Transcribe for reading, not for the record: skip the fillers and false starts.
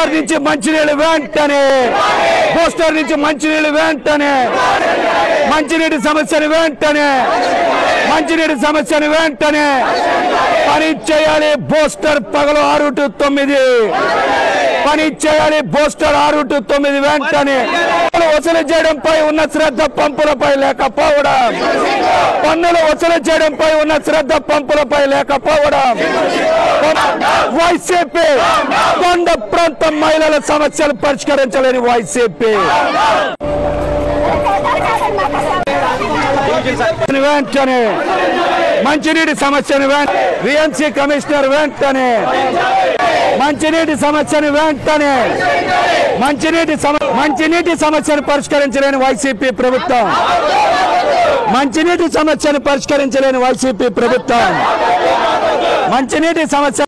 Booster నుంచి మంచినీళ్ళు వెంటనే, బూస్టర్ నుంచి మంచినీళ్ళు వెంటనే, మంచినీటి సమస్యను వెంటనే, మంచినీటి సమస్యను వెంటనే పని చేయాలి. బూస్టర్ పగలు 6 to 9 పని చేయాలి. బూస్టర్ 6 to 9 వెంటనే వసూలు చేయడంపై ఉన్న శ్రద్ధ పంపులపై లేకపోవడం, పన్నులు వసూలు చేయడంపై ఉన్న శ్రద్ధ పంపులపై లేకపోవడం, వైసీపీ కొండ ప్రాంత మహిళల సమస్యలు పరిష్కరించలేని వైసీపీ వెంటనే మంచినీటి సమస్యను విఎంసీ కమిషనర్ వెంటనే మంచినీటి సమస్యను వెంటనే మంచినీటి సమస్యను పరిష్కరించలేని వైసీపీ ప్రభుత్వం, మంచినీటి సమస్యను పరిష్కరించలేని వైసీపీ ప్రభుత్వం, మంచినీటి సమస్య